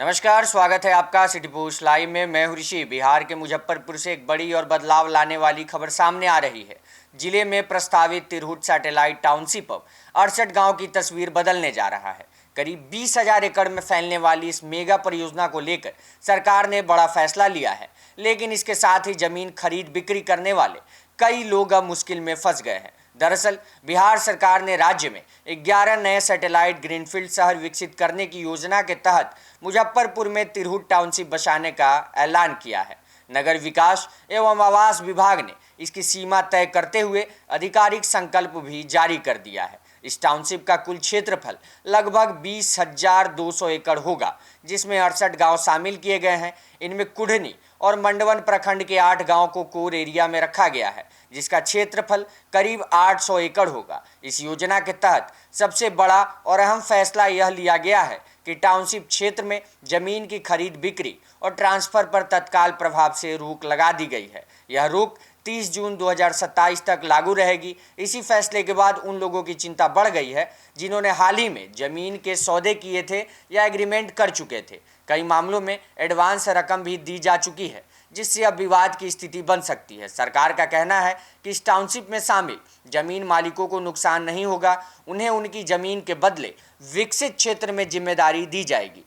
नमस्कार, स्वागत है आपका सिटी पोस्ट लाइव में। मैं हूं ऋषि। बिहार के मुजफ्फरपुर से एक बड़ी और बदलाव लाने वाली खबर सामने आ रही है। जिले में प्रस्तावित तिरहुत सैटेलाइट टाउनशिप अब 68 गांव की तस्वीर बदलने जा रहा है। करीब 20,000 एकड़ में फैलने वाली इस मेगा परियोजना को लेकर सरकार ने बड़ा फैसला लिया है, लेकिन इसके साथ ही जमीन खरीद बिक्री करने वाले कई लोग अब मुश्किल में फंस गए हैं। दरअसल बिहार सरकार ने राज्य में 11 नए सैटेलाइट ग्रीनफील्ड शहर विकसित करने की योजना के तहत मुजफ्फरपुर में तिरहुत टाउनशिप बसाने का ऐलान किया है। नगर विकास एवं आवास विभाग ने इसकी सीमा तय करते हुए आधिकारिक संकल्प भी जारी कर दिया है। इस टाउनशिप का कुल क्षेत्रफल लगभग 20,200 एकड़ होगा, जिसमें 68 गांव शामिल किए गए हैं। इनमें कुढ़नी और मंडवन प्रखंड के 8 गांव को कोर एरिया में रखा गया है, जिसका क्षेत्रफल करीब 800 एकड़ होगा। इस योजना के तहत सबसे बड़ा और अहम फैसला यह लिया गया है कि टाउनशिप क्षेत्र में जमीन की खरीद बिक्री और ट्रांसफर पर तत्काल प्रभाव से रोक लगा दी गई है। यह रोक 30 जून 2027 तक लागू रहेगी। इसी फैसले के बाद उन लोगों की चिंता बढ़ गई है जिन्होंने हाल ही में जमीन के सौदे किए थे या एग्रीमेंट कर चुके थे। कई मामलों में एडवांस रकम भी दी जा चुकी है, जिससे अब विवाद की स्थिति बन सकती है। सरकार का कहना है कि इस टाउनशिप में शामिल जमीन मालिकों को नुकसान नहीं होगा, उन्हें उनकी जमीन के बदले विकसित क्षेत्र में जिम्मेदारी दी जाएगी।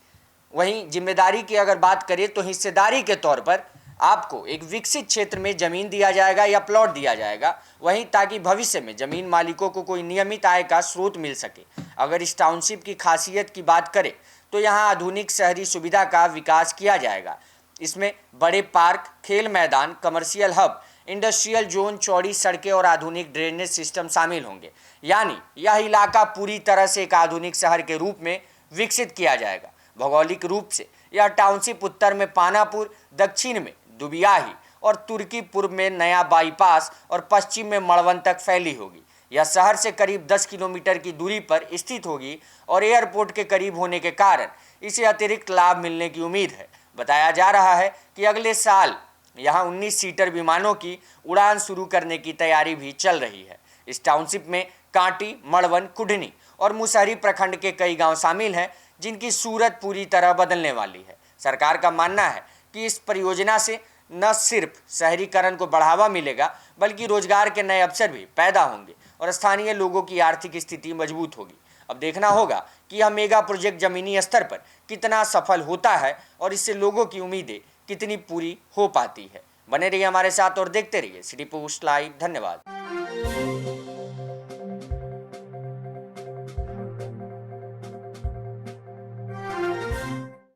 वहीं जिम्मेदारी की अगर बात करें तो हिस्सेदारी के तौर पर आपको एक विकसित क्षेत्र में जमीन दिया जाएगा या प्लॉट दिया जाएगा, वहीं ताकि भविष्य में जमीन मालिकों को कोई नियमित आय का स्रोत मिल सके। अगर इस टाउनशिप की खासियत की बात करें तो यहाँ आधुनिक शहरी सुविधा का विकास किया जाएगा। इसमें बड़े पार्क, खेल मैदान, कमर्शियल हब, इंडस्ट्रियल जोन, चौड़ी सड़कें और आधुनिक ड्रेनेज सिस्टम शामिल होंगे। यानी यह इलाका पूरी तरह से एक आधुनिक शहर के रूप में विकसित किया जाएगा। भौगोलिक रूप से यह टाउनशिप उत्तर में पानापुर, दक्षिण में दुबियाही और तुर्की पूर्व में नया बाईपास और पश्चिम में मड़वन तक फैली होगी। यह शहर से करीब 10 किलोमीटर की दूरी पर स्थित होगी और एयरपोर्ट के करीब होने के कारण इसे अतिरिक्त लाभ मिलने की उम्मीद है। बताया जा रहा है कि अगले साल यहाँ 19 सीटर विमानों की उड़ान शुरू करने की तैयारी भी चल रही है। इस टाउनशिप में कांटी, मड़वन, कुढ़नी और मुसहरी प्रखंड के कई गांव शामिल हैं, जिनकी सूरत पूरी तरह बदलने वाली है। सरकार का मानना है कि इस परियोजना से न सिर्फ शहरीकरण को बढ़ावा मिलेगा, बल्कि रोजगार के नए अवसर भी पैदा होंगे और स्थानीय लोगों की आर्थिक स्थिति मजबूत होगी। अब देखना होगा कि यह मेगा प्रोजेक्ट जमीनी स्तर पर कितना सफल होता है और इससे लोगों की उम्मीदें कितनी पूरी हो पाती है। बने रहिए हमारे साथ और देखते रहिए सिटी पोस्ट लाइव। धन्यवाद।